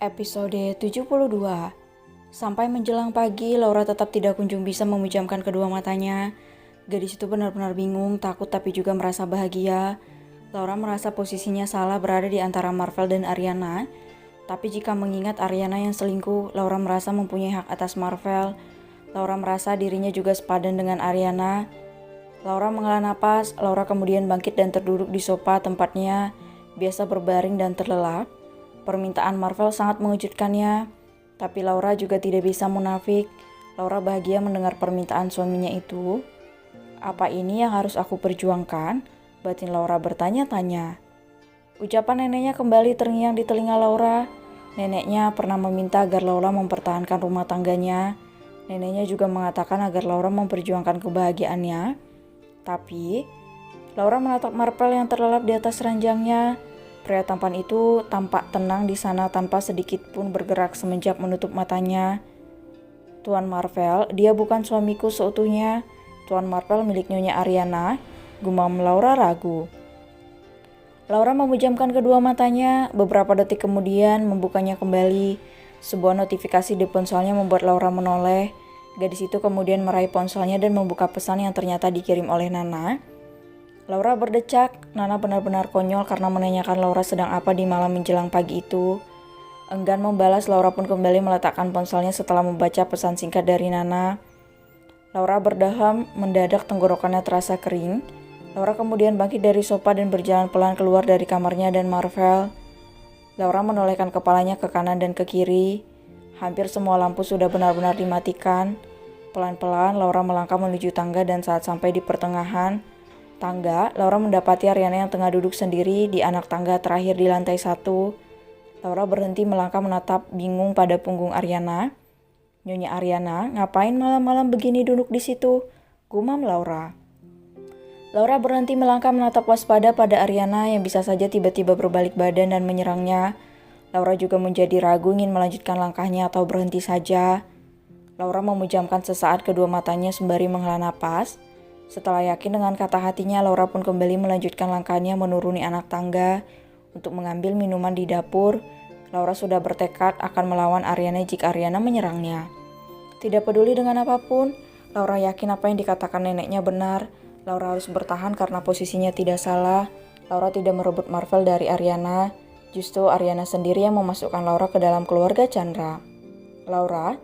Episode 72. Sampai menjelang pagi, Laura tetap tidak kunjung bisa memejamkan kedua matanya. Gadis itu benar-benar bingung, takut tapi juga merasa bahagia. Laura merasa posisinya salah berada di antara Marvel dan Ariana. Tapi jika mengingat Ariana yang selingkuh, Laura merasa mempunyai hak atas Marvel. Laura merasa dirinya juga sepadan dengan Ariana. Laura menghela napas, Laura kemudian bangkit dan terduduk di sofa tempatnya biasa berbaring dan terlelap. Permintaan Marvel sangat mengejutkannya, tapi Laura juga tidak bisa munafik. Laura bahagia mendengar permintaan suaminya itu. Apa ini yang harus aku perjuangkan? Batin Laura bertanya-tanya. Ucapan neneknya kembali terngiang di telinga Laura. Neneknya pernah meminta agar Laura mempertahankan rumah tangganya. Neneknya juga mengatakan agar Laura memperjuangkan kebahagiaannya. Tapi, Laura menatap Marvel yang terlelap di atas ranjangnya. Pria tampan itu tampak tenang di sana tanpa sedikit pun bergerak semenjak menutup matanya. Tuan Marvel, dia bukan suamiku seutuhnya. Tuan Marvel milik Nyonya Ariana, gumam Laura ragu. Laura memejamkan kedua matanya, beberapa detik kemudian membukanya kembali. Sebuah notifikasi di ponselnya membuat Laura menoleh. Gadis itu kemudian meraih ponselnya dan membuka pesan yang ternyata dikirim oleh Nana. Laura berdecak. Nana benar-benar konyol karena menanyakan Laura sedang apa di malam menjelang pagi itu. Enggan membalas, Laura pun kembali meletakkan ponselnya setelah membaca pesan singkat dari Nana. Laura berdaham, mendadak tenggorokannya terasa kering. Laura kemudian bangkit dari sofa dan berjalan pelan keluar dari kamarnya dan Marvel. Laura menolehkan kepalanya ke kanan dan ke kiri. Hampir semua lampu sudah benar-benar dimatikan. Pelan-pelan Laura melangkah menuju tangga dan saat sampai di pertengahan tangga, Laura mendapati Ariana yang tengah duduk sendiri di anak tangga terakhir di lantai 1. Laura berhenti melangkah menatap bingung pada punggung Ariana. Nyonya Ariana, ngapain malam-malam begini duduk di situ? Gumam Laura. Laura berhenti melangkah menatap waspada pada Ariana yang bisa saja tiba-tiba berbalik badan dan menyerangnya. Laura juga menjadi ragu ingin melanjutkan langkahnya atau berhenti saja. Laura memejamkan sesaat kedua matanya sembari menghela napas. Setelah yakin dengan kata hatinya, Laura pun kembali melanjutkan langkahnya menuruni anak tangga untuk mengambil minuman di dapur. Laura sudah bertekad akan melawan Ariana jika Ariana menyerangnya. Tidak peduli dengan apapun, Laura yakin apa yang dikatakan neneknya benar. Laura harus bertahan karena posisinya tidak salah. Laura tidak merebut Marvel dari Ariana. Justru Ariana sendiri yang memasukkan Laura ke dalam keluarga Chandra. Laura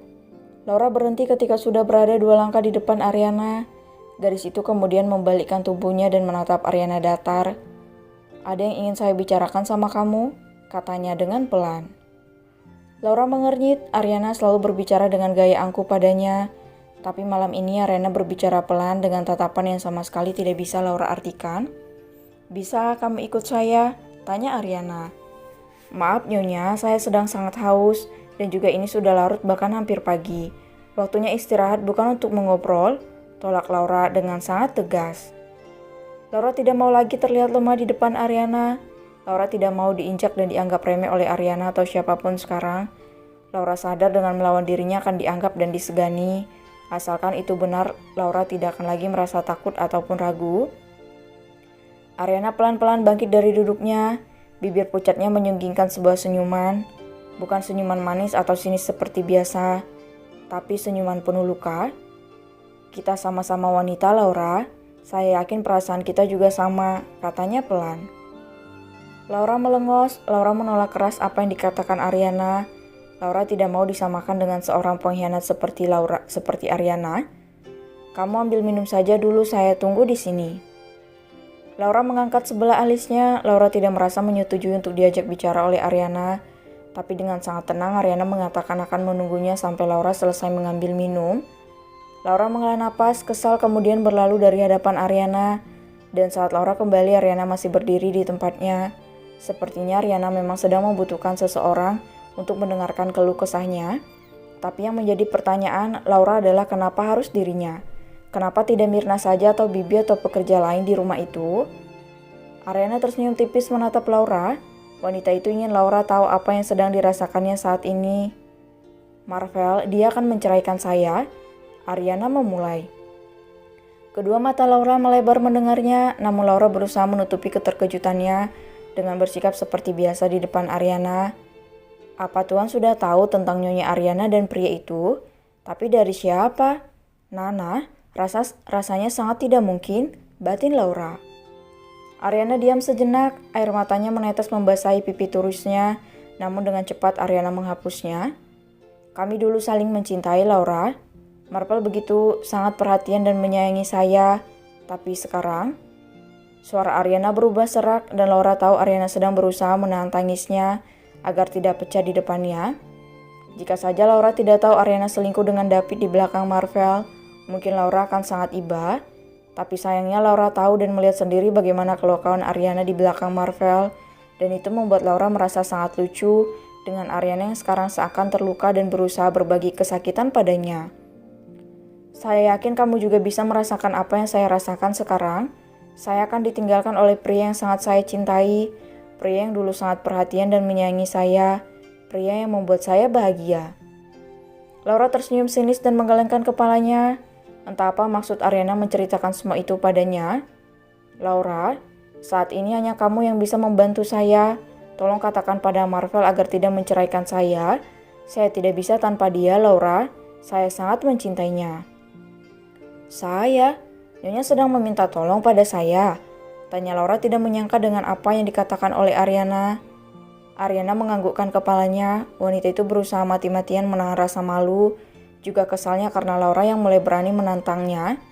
berhenti ketika sudah berada 2 langkah di depan Ariana. Gadis itu kemudian membalikkan tubuhnya dan menatap Ariana datar. Ada yang ingin saya bicarakan sama kamu, katanya dengan pelan. Laura mengernyit. Ariana selalu berbicara dengan gaya angkuh padanya. Tapi malam ini Ariana berbicara pelan dengan tatapan yang sama sekali tidak bisa Laura artikan. Bisa kamu ikut saya? Tanya Ariana. Maaf Nyonya, saya sedang sangat haus dan juga ini sudah larut bahkan hampir pagi. Waktunya istirahat bukan untuk mengobrol. Tolak Laura dengan sangat tegas. Laura tidak mau lagi terlihat lemah di depan Ariana. Laura tidak mau diinjak dan dianggap remeh oleh Ariana atau siapapun sekarang. Laura sadar dengan melawan dirinya akan dianggap dan disegani. Asalkan itu benar, Laura tidak akan lagi merasa takut ataupun ragu. Ariana pelan-pelan bangkit dari duduknya. Bibir pucatnya menyunggingkan sebuah senyuman. Bukan senyuman manis atau sinis seperti biasa, tapi senyuman penuh luka. Kita sama-sama wanita, Laura. Saya yakin perasaan kita juga sama, katanya pelan. Laura melengos. Laura menolak keras apa yang dikatakan Ariana. Laura tidak mau disamakan dengan seorang pengkhianat seperti Ariana. Kamu ambil minum saja dulu, saya tunggu di sini. Laura mengangkat sebelah alisnya. Laura tidak merasa menyetujui untuk diajak bicara oleh Ariana. Tapi dengan sangat tenang Ariana mengatakan akan menunggunya sampai Laura selesai mengambil minum. Laura menghela napas, kesal kemudian berlalu dari hadapan Ariana. Dan saat Laura kembali, Ariana masih berdiri di tempatnya. Sepertinya Ariana memang sedang membutuhkan seseorang untuk mendengarkan keluh kesahnya. Tapi yang menjadi pertanyaan Laura adalah kenapa harus dirinya? Kenapa tidak Mirna saja atau Bibi atau pekerja lain di rumah itu? Ariana tersenyum tipis menatap Laura. Wanita itu ingin Laura tahu apa yang sedang dirasakannya saat ini. Marvel, dia akan menceraikan saya. Ariana memulai. Kedua mata Laura melebar mendengarnya, namun Laura berusaha menutupi keterkejutannya dengan bersikap seperti biasa di depan Ariana. Apa Tuan sudah tahu tentang Nyonya Ariana dan pria itu? Tapi dari siapa? Nana, rasanya sangat tidak mungkin, batin Laura. Ariana diam sejenak, air matanya menetes membasahi pipi turisnya, namun dengan cepat Ariana menghapusnya. Kami dulu saling mencintai, Laura. Marple begitu sangat perhatian dan menyayangi saya, tapi sekarang... Suara Ariana berubah serak dan Laura tahu Ariana sedang berusaha menahan tangisnya agar tidak pecah di depannya. Jika saja Laura tidak tahu Ariana selingkuh dengan David di belakang Marvel, mungkin Laura akan sangat iba. Tapi sayangnya Laura tahu dan melihat sendiri bagaimana kelokauan Ariana di belakang Marvel, dan itu membuat Laura merasa sangat lucu dengan Ariana yang sekarang seakan terluka dan berusaha berbagi kesakitan padanya. Saya yakin kamu juga bisa merasakan apa yang saya rasakan sekarang. Saya akan ditinggalkan oleh pria yang sangat saya cintai, pria yang dulu sangat perhatian dan menyayangi saya, pria yang membuat saya bahagia. Laura tersenyum sinis dan menggelengkan kepalanya. Entah apa maksud Ariana menceritakan semua itu padanya. Laura, saat ini hanya kamu yang bisa membantu saya. Tolong katakan pada Marvel agar tidak menceraikan saya. Saya tidak bisa tanpa dia, Laura. Saya sangat mencintainya. Saya? Nyonya sedang meminta tolong pada saya. Tanya Laura tidak menyangka dengan apa yang dikatakan oleh Ariana. Ariana menganggukkan kepalanya. Wanita itu berusaha mati-matian menahan rasa malu, juga kesalnya karena Laura yang mulai berani menantangnya.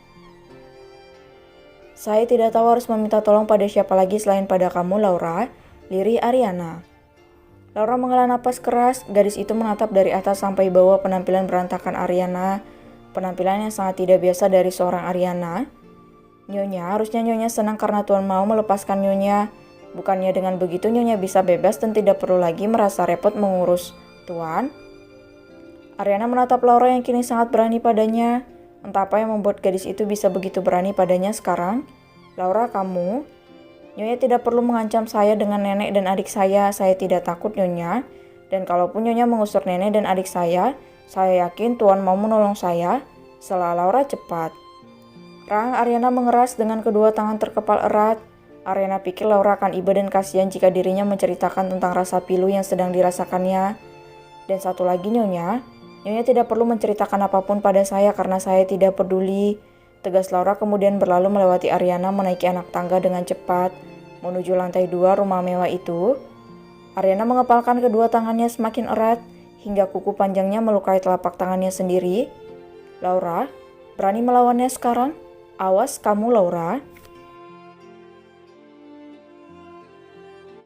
Saya tidak tahu harus meminta tolong pada siapa lagi selain pada kamu, Laura. Lirih Ariana. Laura menghela napas keras. Gadis itu menatap dari atas sampai bawah penampilan berantakan Ariana. Penampilan yang sangat tidak biasa dari seorang Ariana. Nyonya, harusnya Nyonya senang karena Tuan mau melepaskan Nyonya. Bukannya dengan begitu Nyonya bisa bebas dan tidak perlu lagi merasa repot mengurus Tuan. Ariana menatap Laura yang kini sangat berani padanya. Entah apa yang membuat gadis itu bisa begitu berani padanya sekarang. Laura, kamu? Nyonya tidak perlu mengancam saya dengan nenek dan adik saya tidak takut Nyonya. Dan kalaupun Nyonya mengusir nenek dan adik saya yakin Tuan mau menolong saya. Setelah Laura cepat. Rahang Ariana mengeras dengan kedua tangan terkepal erat. Ariana pikir Laura akan iba dan kasihan jika dirinya menceritakan tentang rasa pilu yang sedang dirasakannya. Dan satu lagi Nyonya tidak perlu menceritakan apapun pada saya karena saya tidak peduli. Tegas Laura kemudian berlalu melewati Ariana menaiki anak tangga dengan cepat, menuju lantai 2 rumah mewah itu. Ariana mengepalkan kedua tangannya semakin erat, hingga kuku panjangnya melukai telapak tangannya sendiri. Laura, berani melawannya sekarang? Awas kamu, Laura.